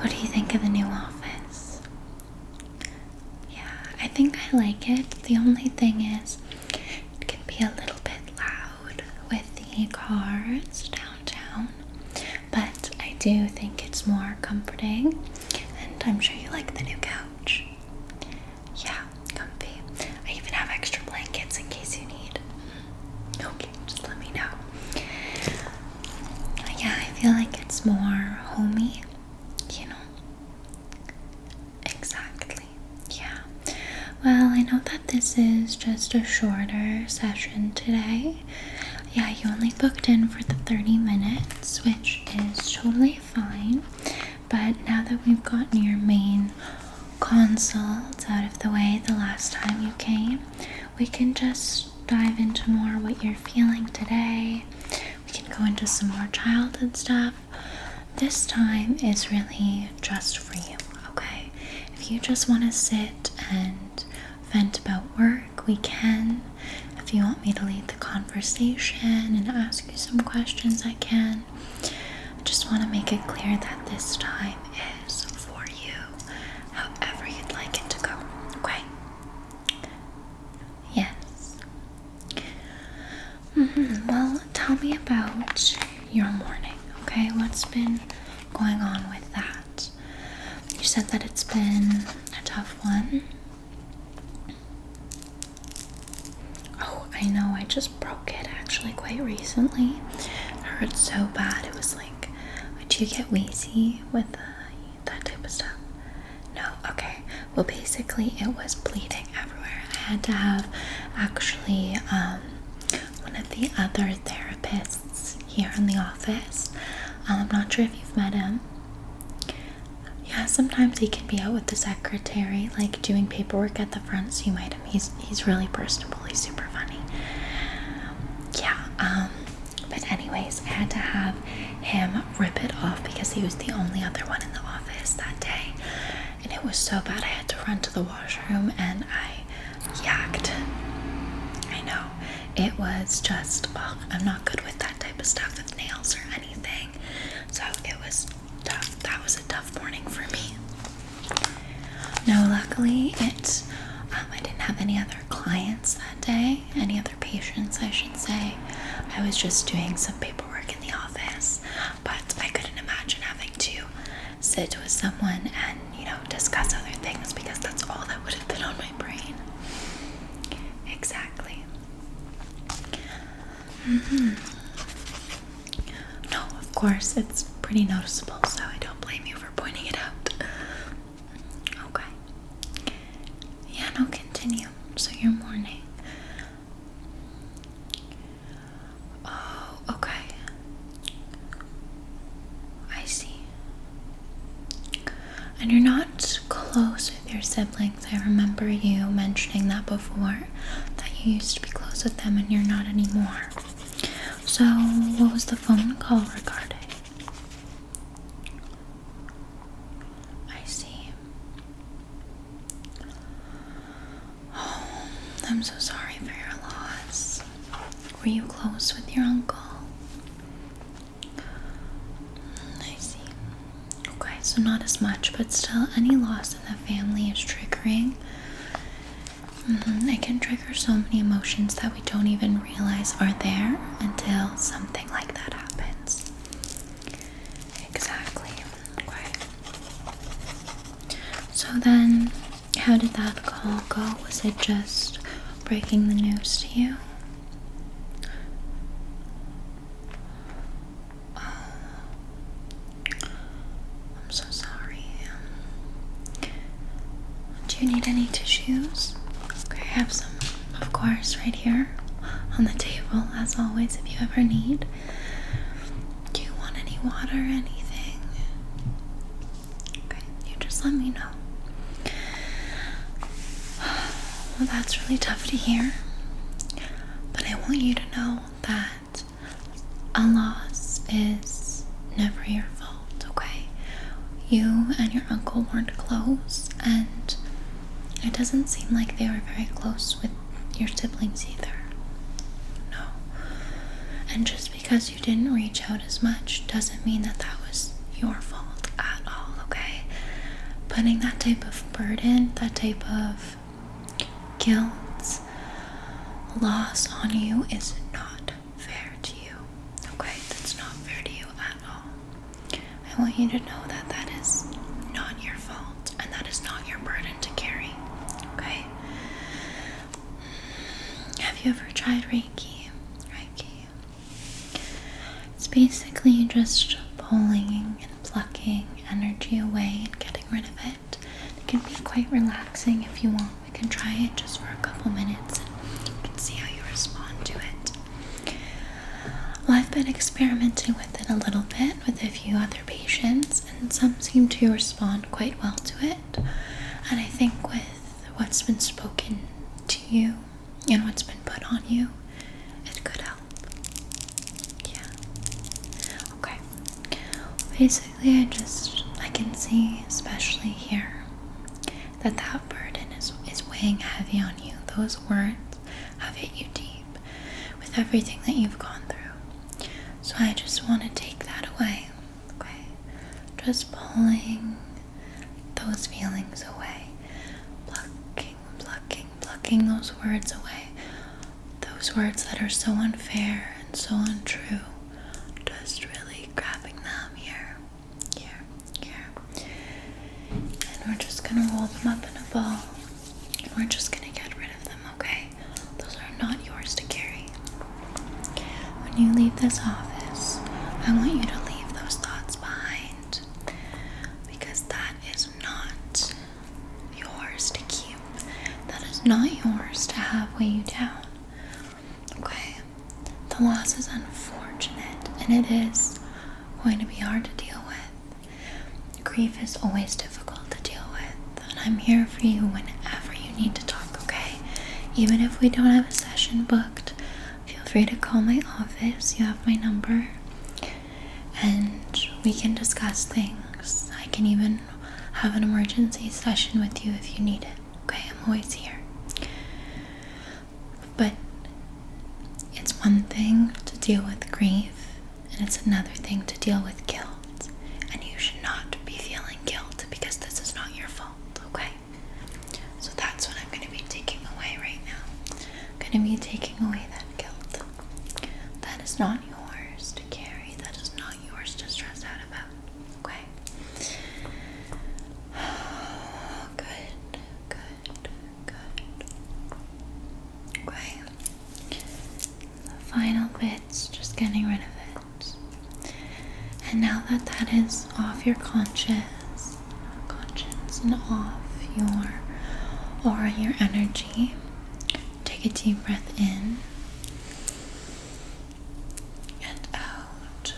What do you think of the new office? Yeah, I think I like it. The only thing is, it can be a little bit loud with the cars downtown, but I do think it's more comforting, and I'm sure you like the new couch. Yeah, comfy. I even have extra blankets in case you need. Okay, just let me know. Yeah, I feel like it's more homey, you know. Exactly, yeah. Well, I know that this is just a shorter session today. Yeah, you only booked in for the 30 minutes, which is totally fine. But now that we've gotten your main consult out of the way the last time you came, we can just dive into more what you're feeling today. We can go into some more childhood stuff. This time is really just for you, okay? If you just want to sit and vent about work, we can. If you want me to lead the conversation and ask you some questions, I can. I just want to make it clear that this time is for you, however you'd like it to go, okay? Yes. Well, tell me about your morning, okay? What's been going on with that? You said that it's been a tough one. Oh, I know, I just broke it actually quite recently. It hurt so bad. It was like, do you get wheezy with that type of stuff? No? Okay. Well, basically it was bleeding everywhere. I had to have actually one of the other therapists here in the office. I'm not sure if you've met him. Yeah, sometimes he can be out with the secretary, like doing paperwork at the front, so you might him. He's really personable. He's super funny. Yeah, but anyways, I had to have him rip it off because he was the only other one in the office that day. And it was so bad I had to run to the washroom and I yacked. I know. It was just, I'm not good with that type of stuff with nails or anything. So it was tough. That was a tough morning for me. No, luckily I didn't have any other clients that day, any other patients I should say. I was just doing some paperwork in the office, but I couldn't imagine having to sit with someone and, discuss other things because that's all that would have been on my brain. Exactly. No, of course, it's pretty noticeable, so I don't blame you for pointing it out. Okay. Yeah, no, continue. So your morning. Oh, okay. I see. And you're not close with your siblings. I remember you mentioning that before, that you used to be close with them and you're not anymore. So, what was the phone call regarding? I see. Oh, I'm so sorry for your loss. Were you close with your uncle? I see. Okay, so not as much, but still, any loss in the family is triggering. It can trigger so many emotions that we don't even realize are there until something like that happens. Exactly. Okay. So then, how did that call go? Was it just breaking the news to you? Oh, I'm so sorry. Do you need any tissues? Okay, I have some, of course, right here on the table, as always, if you ever need. Do you want any water or anything? Okay, you just let me know. Well, that's really tough to hear, but I want you to know that a loss is never your fault, okay? You and your uncle weren't close, and it doesn't seem like they were very close with your siblings either. No. And just because you didn't reach out as much doesn't mean that that was your fault at all, okay? putting that type of burden, that type of guilt, loss on you is not fair to you. Okay? That's not fair to you at all. I want you to know that that is not your fault and that is not your burden to carry. Okay? Have you ever tried Reiki? It's basically just pulling and plucking energy away and getting rid of it. It can be quite relaxing if you want. We can try it just for a couple minutes and you can see how you respond to it. Well, I've been experimenting with it a little bit with a few other patients, and some seem to respond quite well to it. And I think with what's been spoken to you and what's been put on you, it could help. Basically, I can see, especially here, that burden is weighing heavy on you. Those words have hit you deep with everything that you've gone through. So I just want to take that away, okay? Just pulling those feelings away. Plucking those words away. Those words that are so unfair and so untrue. Just really grabbing them here. And we're just gonna roll them up in a ball. And we're just gonna get rid of them, okay? Those are not yours to carry. When you leave this office, I want you to leave those thoughts behind. Because that is not yours to keep. That is not yours to have weigh you down. Okay? The loss is unfortunate, and it is going to be hard to deal with. Grief is always difficult to deal with, and I'm here for you whenever you need to talk, okay? Even if we don't have a session booked, feel free to call my office. You have my number, and we can discuss things. I can even have an emergency session with you if you need it, okay? I'm always here. But it's one thing to deal with grief, and it's another thing to deal with guilt. And you should not be feeling guilt because this is not your fault, okay? So that's what I'm going to be taking away right now. I'm going to be taking away that guilt. That is not yours to carry. That is not yours to stress out about, okay? Good. Okay. The final bit's just getting rid of it. And now that that is off your conscience and off your aura, your energy, take a deep breath in and out.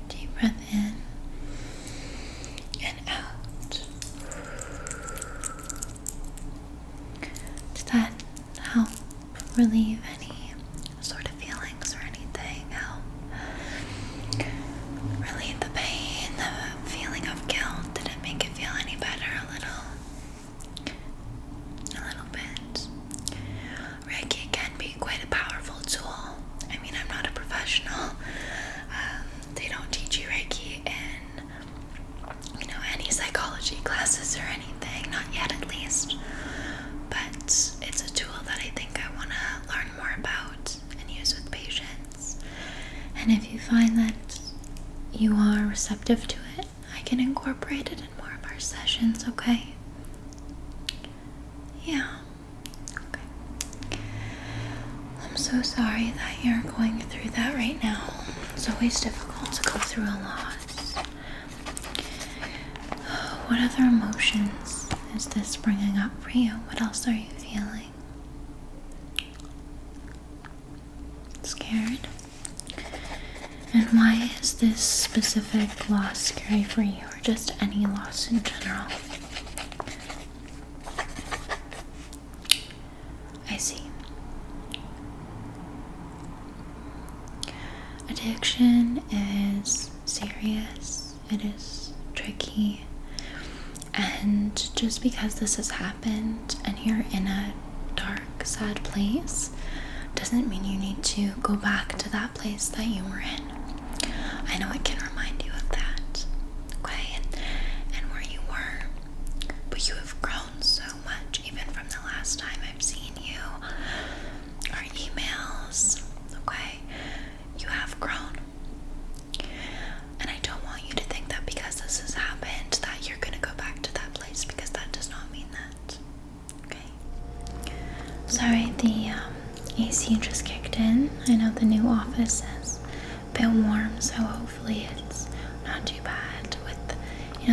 Deep breath in and out. Does that help relieve any sort of feelings or anything? Help relieve the pain, the feeling of guilt? Did it make it feel any better? A little bit. Reiki can be quite a powerful tool. I mean, I'm not a professional. They don't teach you Reiki in, any psychology classes or anything. Not yet, at least. But it's a tool that I think I want to learn more about and use with patients. And if you find that you are receptive to it, I can incorporate it in more of our sessions, okay? Yeah. Okay. I'm so sorry that you're going through that right now. It's always difficult to go through a loss. What other emotions is this bringing up for you? What else are you feeling? Scared? And why is this specific loss scary for you, or just any loss in general? I see. Addiction is serious. It is tricky. And just because this has happened and you're in a dark, sad place doesn't mean you need to go back to that place that you were in. I know it can remind you of that, okay?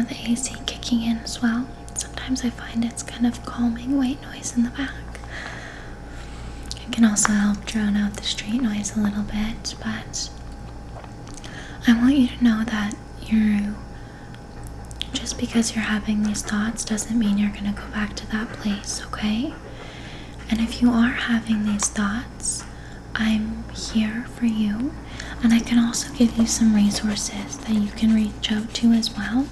the AC kicking in as well. Sometimes I find it's kind of calming white noise in the back. It can also help drown out the street noise a little bit, but I want you to know that just because you're having these thoughts doesn't mean you're going to go back to that place, okay? And if you are having these thoughts, I'm here for you, and I can also give you some resources that you can reach out to as well.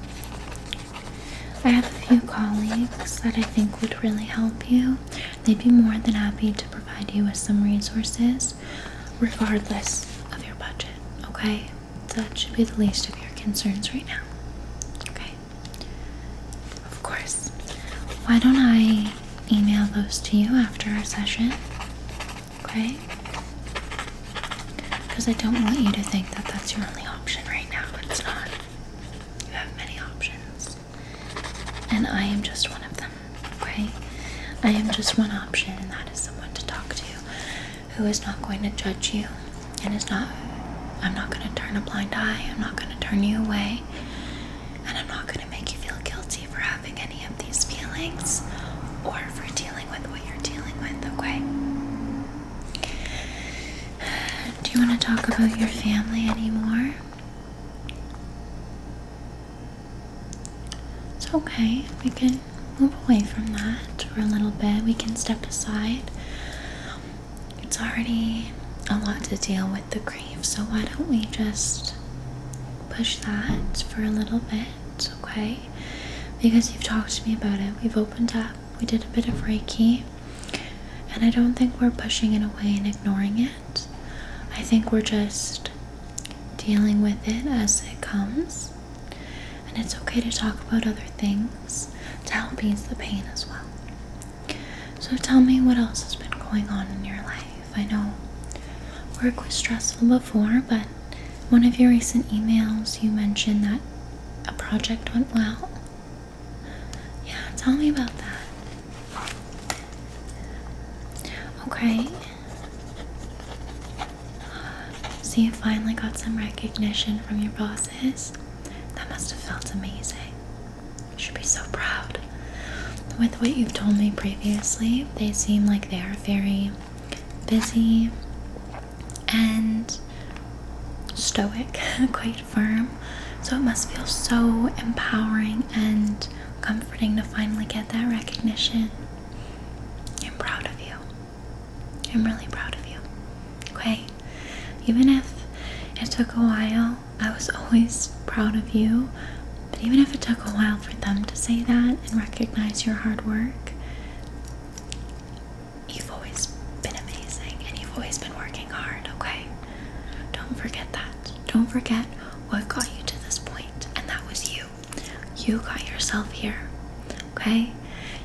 I have a few colleagues that I think would really help you. They'd be more than happy to provide you with some resources, regardless of your budget, okay? That should be the least of your concerns right now, okay? Of course. Why don't I email those to you after our session, okay? Because I don't want you to think that that's your only option right now. It's not. You have many options. And I am just one of them, okay? I am just one option, and that is someone to talk to who is not going to judge you and I'm not going to turn a blind eye. I'm not going to turn you away. And I'm not going to make you feel guilty for having any of these feelings or for dealing with what you're dealing with, okay? Do you want to talk about your family anymore? It's okay. We can move away from that for a little bit. We can step aside. It's already a lot to deal with the grief, so why don't we just push that for a little bit, okay? Because you've talked to me about it. We've opened up. We did a bit of Reiki. And I don't think we're pushing it away and ignoring it. I think we're just dealing with it as it comes. And it's okay to talk about other things to help ease the pain as well. So tell me what else has been going on in your life. I know work was stressful before, but one of your recent emails you mentioned that a project went well. Yeah, tell me about that. Okay. So you finally got some recognition from your bosses. That must have felt amazing. You should be so proud. With what you've told me previously, they seem like they are very busy and stoic, quite firm. So it must feel so empowering and comforting to finally get that recognition. I'm proud of you. I'm really proud of you. Okay? Even if it took a while, I was always proud of you. But even if it took a while for them to say that and recognize your hard work, you've always been amazing and you've always been working hard, okay? Don't forget that. Don't forget what got you to this point, and that was you. You got yourself here, okay?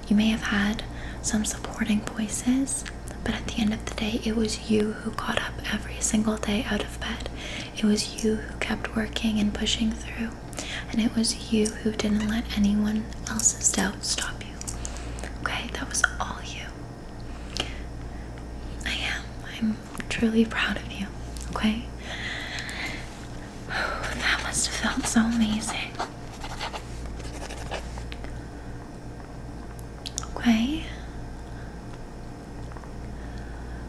You may have had some supporting voices, but at the end of the day, it was you who got up every single day out of bed. It was you who kept working and pushing through. And it was you who didn't let anyone else's doubts stop you. Okay, that was all you. I'm truly proud of you, okay? That must have felt so amazing. Okay.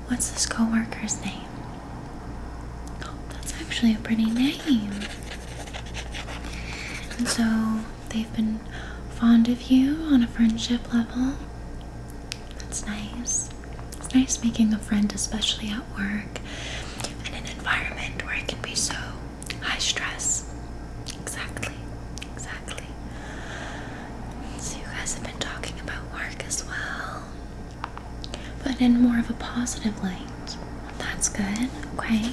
What's this coworker's name? Oh, that's actually a pretty name. And so they've been fond of you on a friendship level. That's nice. It's nice making a friend, especially at work, in an environment where it can be so high stress. Exactly. So you guys have been talking about work as well, but in more of a positive light. That's good, okay?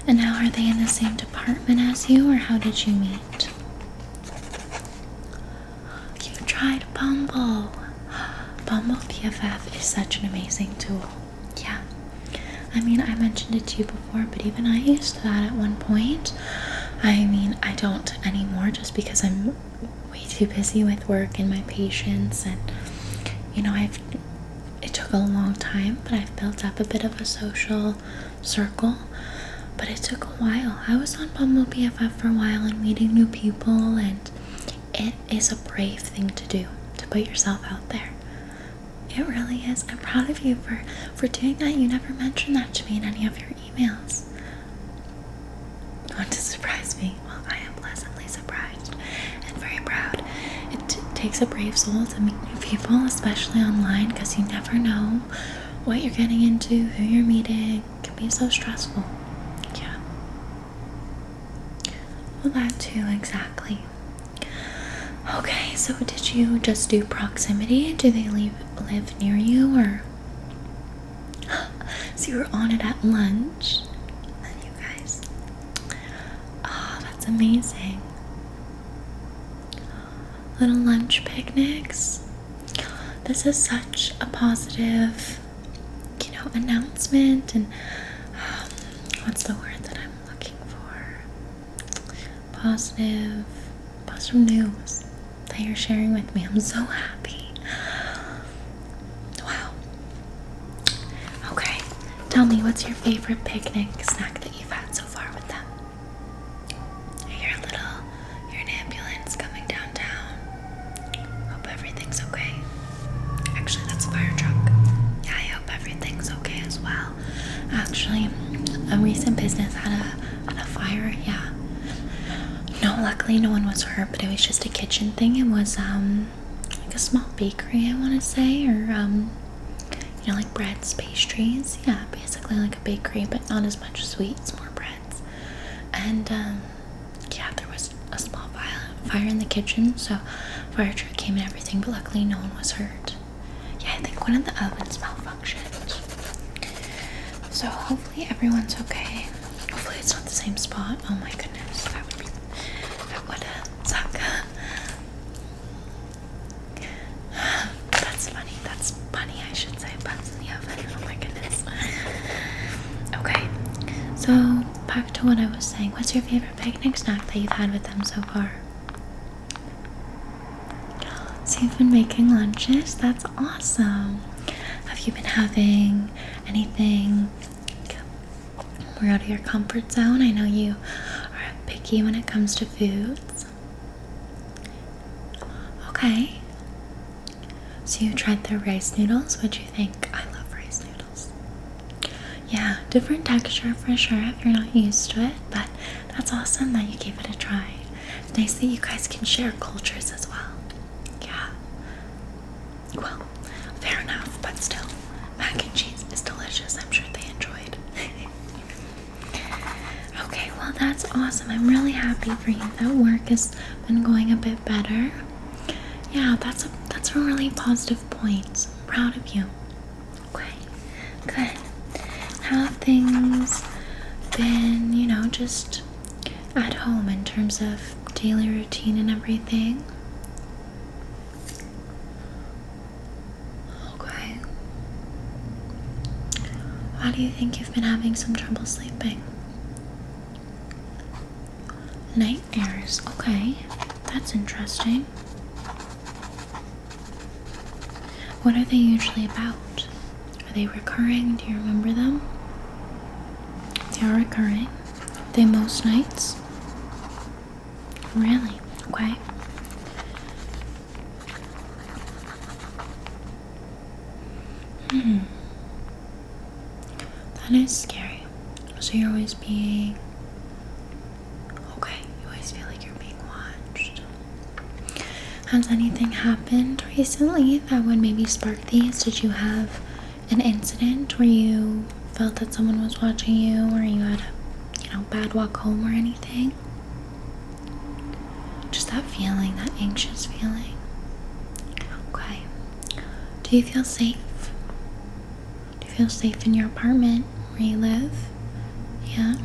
And now, are they in the same department as you, or how did you meet? You tried Bumble. Bumble BFF is such an amazing tool. Yeah. I mean, I mentioned it to you before, but even I used that at one point. I mean, I don't anymore just because I'm way too busy with work and my patients, and it took a long time, but I've built up a bit of a social circle. but it took a while. I was on Bumble BFF for a while and meeting new people, and it is a brave thing to do, to put yourself out there. It really is. I'm proud of you for doing that. You never mentioned that to me in any of your emails. Not to surprise me. Well, I am pleasantly surprised and very proud. It takes a brave soul to meet new people, especially online, because you never know what you're getting into, who you're meeting. It can be so stressful. Yeah. Well, that too, exactly. Okay, so did you just do proximity? Do they live near you, or? So you were on it at lunch? Then you guys. Oh, that's amazing. Little lunch picnics. This is such a positive, announcement, and what's the word that I'm looking for? Positive news that you're sharing with me. I'm so happy. Wow. Okay, tell me, what's your favorite picnic snack that you've had so far with them? I hear an ambulance coming downtown. Hope everything's okay. Actually, that's a fire truck. Yeah, I hope everything's okay as well. Actually, a recent business had a fire. Yeah. No, luckily no one was hurt, but it was just a kitchen thing. It was like a small bakery, I want to say, or like breads, pastries. Yeah, basically like a bakery, but not as much sweets, more breads. And yeah, there was a small fire in the kitchen, so fire truck came and everything, but luckily no one was hurt. Yeah, I think one of the ovens malfunctioned, so hopefully everyone's okay. Hopefully it's not the same spot. Oh my goodness, that would suck. That's funny, I should say. Buns in the oven. Oh my goodness. Okay, so back to what I was saying. What's your favorite picnic snack that you've had with them so far? So you've been making lunches? That's awesome. Have you been having anything more out of your comfort zone? I know you are picky when it comes to foods. Okay. So you tried their rice noodles. What'd you think? I love rice noodles. Yeah, different texture for sure if you're not used to it, but that's awesome that you gave it a try. It's nice that you guys can share cultures as well. Yeah. Well, fair enough, but still, mac and cheese is delicious. I'm sure they enjoyed. Okay, well, that's awesome. I'm really happy for you that work has been going a bit better. Yeah, that's a really positive point. I'm proud of you. Okay, good. How have things been, just at home in terms of daily routine and everything? Okay. Why do you think you've been having some trouble sleeping? Nightmares. Okay, that's interesting. What are they usually about? Are they recurring? Do you remember them? They are recurring. Are they most nights? Really? Okay. That is scary. So you're always being... Okay, you always feel like you're being watched. Has anything happened recently that would maybe spark these? Did you have an incident where you felt that someone was watching you, or you had a, bad walk home or anything? Just that feeling, that anxious feeling. Okay. Do you feel safe? Do you feel safe in your apartment where you live? Yeah?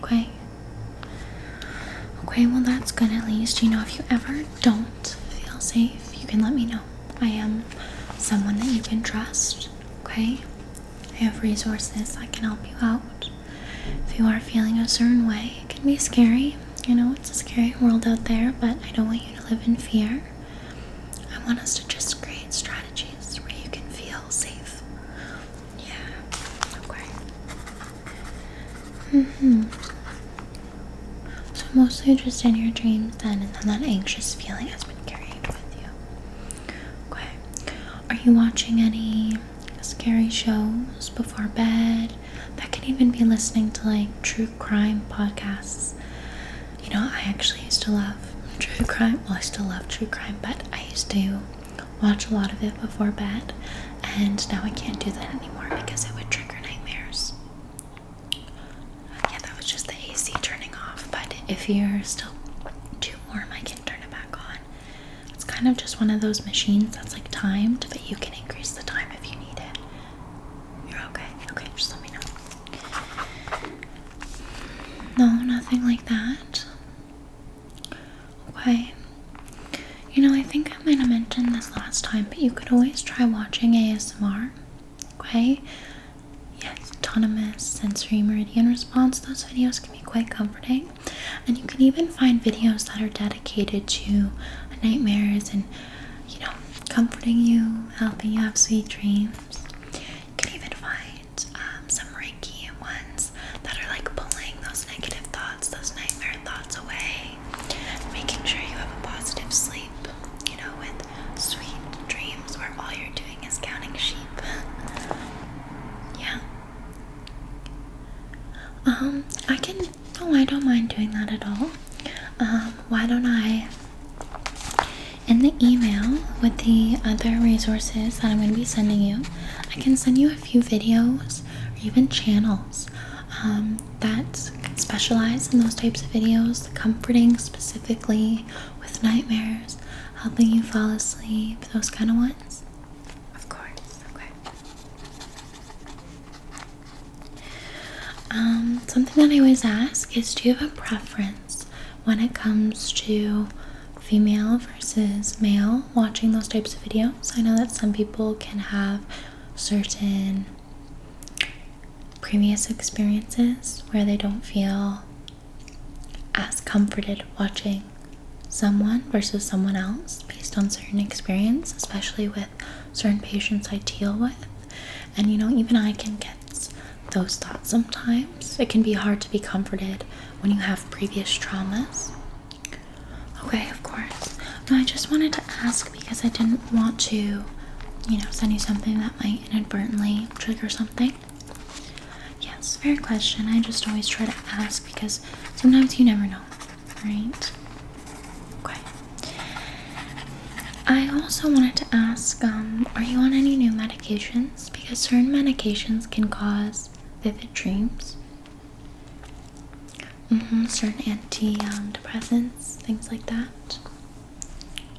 Okay. Okay, well, that's good at least. If you ever don't feel safe, you can let me know. I am someone that you can trust, okay? I have resources that can help you out. If you are feeling a certain way, it can be scary. It's a scary world out there, but I don't want you to live in fear. I want us to just create strategies where you can feel safe. Yeah, okay. So mostly just in your dreams then, and then that anxious feeling has been carried with you. Okay. Are you watching any scary shows before bed? That can even be listening to like true crime podcasts. You know, I actually used to love true crime. Well, I still love true crime, but I used to watch a lot of it before bed, and now I can't do that anymore because it would trigger nightmares. Yeah, that was just the AC turning off, but if you're still too warm, I can turn it back on. It's kind of just one of those machines that's like timed, but you can increase the time if you need it. You're okay? Okay, just let me know. No, nothing like that. Okay. You know, I think I might have mentioned this last time, but you could always try watching ASMR. Okay? Yes, autonomous sensory meridian response. Those videos can be quite comforting. And you can even find videos that are dedicated to nightmares and, you know, comforting you, helping you have sweet dreams. You can even find some Reiki ones that are like pulling those negative thoughts, those nightmare thoughts away, making sure you have a positive sleep, you know, with sweet dreams where all you're doing is counting sheep. Yeah. I don't mind doing that at all. Why don't I, in the email with the other resources that I'm going to be sending you, I can send you a few videos or even channels that can specialize in those types of videos, comforting specifically with nightmares, helping you fall asleep, those kind of ones. Of course, okay. Something that I always ask is, do you have a preference when it comes to female versus male watching those types of videos? I know that some people can have certain previous experiences where they don't feel as comforted watching someone versus someone else based on certain experience, especially with certain patients I deal with. And you know, even I can get those thoughts sometimes. It can be hard to be comforted when you have previous traumas. Okay, of course. No, I just wanted to ask because I didn't want to, you know, send you something that might inadvertently trigger something. Yes, fair question. I just always try to ask because sometimes you never know, right? Okay. I also wanted to ask, are you on any new medications? Because certain medications can cause vivid dreams. Certain antidepressants, things like that.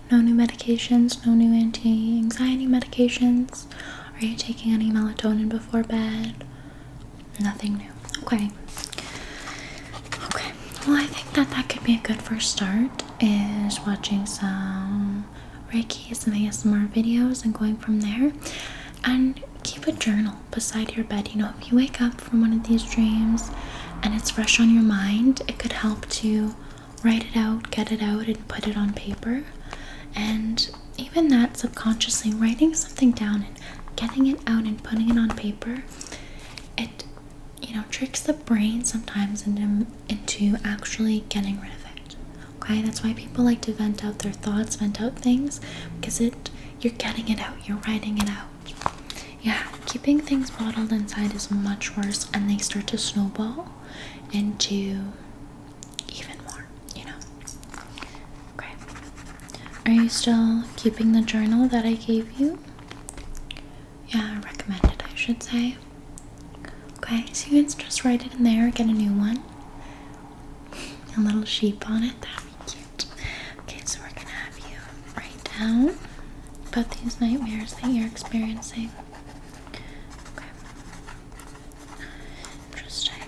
No new medications, no new anti-anxiety medications. Are you taking any melatonin before bed? Nothing new. Okay. Okay. Well, I think that could be a good first start, is watching some Reiki, some ASMR videos, and going from there. And keep a journal beside your bed. You know, if you wake up from one of these dreams and it's fresh on your mind, it could help to write it out, get it out, and put it on paper. And even that, subconsciously writing something down and getting it out and putting it on paper, it, you know, tricks the brain sometimes into actually getting rid of it. Okay, that's why people like to vent out their thoughts, vent out things, because you're getting it out, you're writing it out. Yeah, keeping things bottled inside is much worse, and they start to snowball into even more, you know. Okay. Are you still keeping the journal that I gave you? Yeah, recommended, I should say. Okay, so you can just write it in there, get a new one. A little sheep on it, that'd be cute. Okay, so we're gonna have you write down about these nightmares that you're experiencing. Okay. Interesting.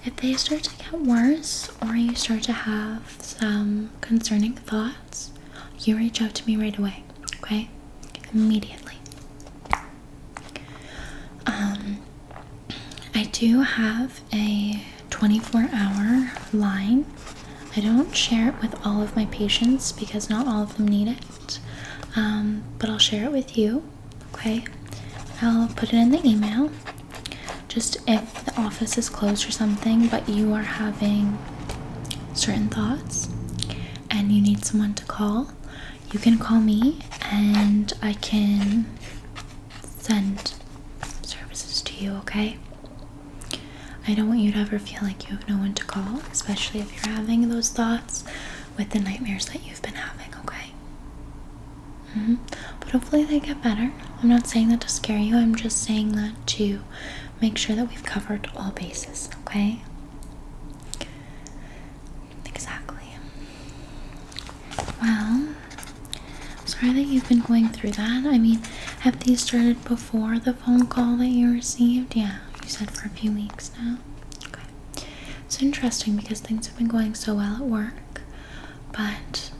If they start to get worse, or you start to have some concerning thoughts, you reach out to me right away, okay? Immediately. I do have a 24-hour line. I don't share it with all of my patients because not all of them need it, but I'll share it with you, okay? I'll put it in the email. just if the office is closed or something, but you are having certain thoughts and you need someone to call, you can call me and I can send services to you, okay? I don't want you to ever feel like you have no one to call, especially if you're having those thoughts with the nightmares that you've been having, okay? But hopefully they get better. I'm not saying that to scare you, I'm just saying that to make sure that we've covered all bases, okay? Exactly. Well, I'm sorry that you've been going through that. I mean, have these started before the phone call that you received? Yeah, you said for a few weeks now. Okay. It's interesting because things have been going so well at work, but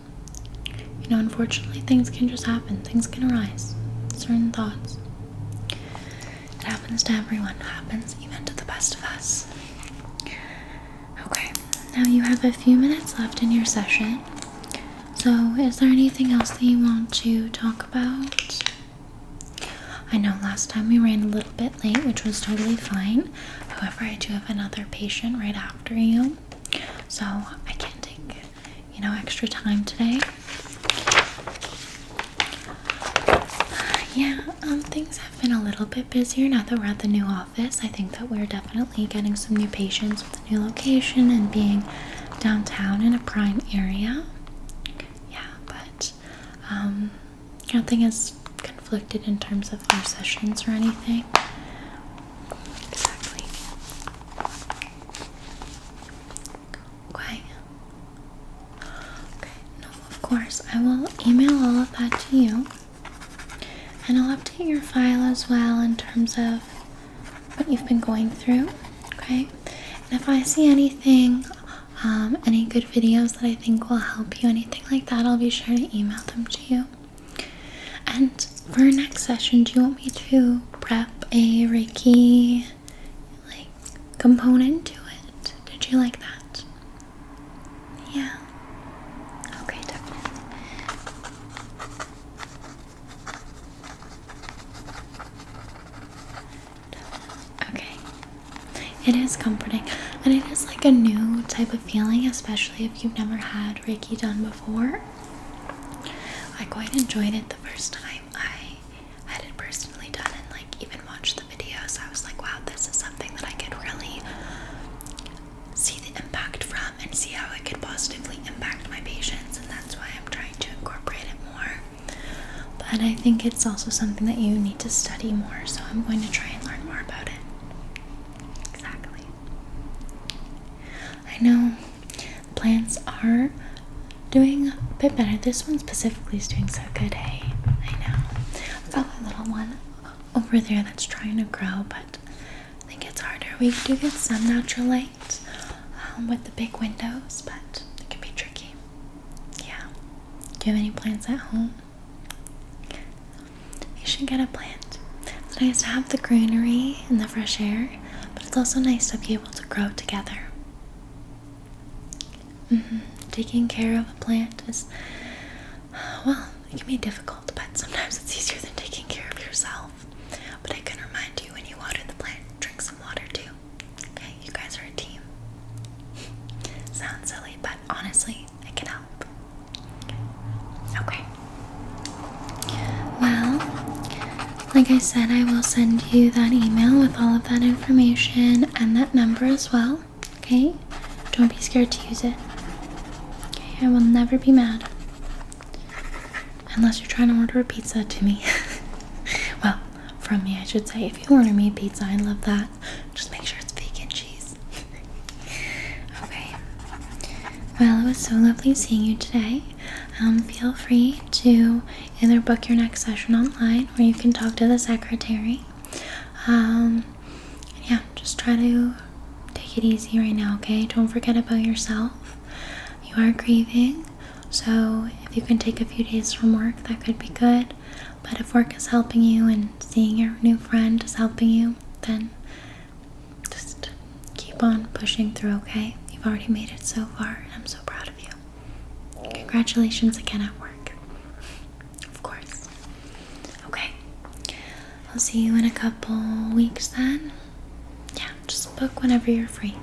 you know, unfortunately, things can just happen. Things can arise. Certain thoughts. It happens to everyone. It happens even to the best of us. Okay. Now you have a few minutes left in your session. So, is there anything else that you want to talk about? I know last time we ran a little bit late, which was totally fine. However, I do have another patient right after you. So, I can't take, extra time today. Yeah, things have been a little bit busier now that we're at the new office. I think that we're definitely getting some new patients with the new location and being downtown in a prime area. Yeah, but nothing has conflicted in terms of our sessions or anything. Exactly. Okay. Okay, no, of course, I will email all of that to you. And I'll update your file as well in terms of what you've been going through, okay? And if I see anything, any good videos that I think will help you, anything like that, I'll be sure to email them to you. And for our next session, do you want me to prep a Reiki, component to it? Did you like that? Yeah. Okay, definitely. Okay. It is comforting, and it is like a new type of feeling, especially if you've never had Reiki done before. I quite enjoyed it the first time I had it personally done and even watched the videos. I was like, wow, this is something that I could really see the impact from and see how it could positively impact my patients, and that's why I'm trying to incorporate it more. But I think it's also something that you need to study more, so I'm going to try and learn more about it. Exactly. I know plants are doing a bit better. This one specifically is doing so good, hey? I know. I've got a little one over there that's trying to grow, but I think it's harder. We do get some natural light with the big windows, but it can be tricky. Yeah. Do you have any plants at home? You should get a plant. It's nice to have the greenery and the fresh air, but it's also nice to be able to grow together. Taking care of a plant is, well, it can be difficult, but sometimes it's easier than taking care of yourself. But I can remind you, when you water the plant, drink some water too. Okay, you guys are a team. Sounds silly, but honestly, it can help. Okay. Well, like I said, I will send you that email with all of that information and that number as well. Okay? Don't be scared to use it. I will never be mad. Unless you're trying to order a pizza to me. Well, from me, I should say. If you order me a pizza, I love that. Just make sure it's vegan cheese. Okay. Well, it was so lovely seeing you today. Feel free to either book your next session online, or you can talk to the secretary. Yeah, just try to take it easy right now, okay? Don't forget about yourself. You are grieving, so if you can take a few days from work, that could be good. But if work is helping you and seeing your new friend is helping you, then just keep on pushing through, okay? You've already made it so far, and I'm so proud of you. Congratulations again at work. Of course. Okay. I'll see you in a couple weeks then. book whenever you're free.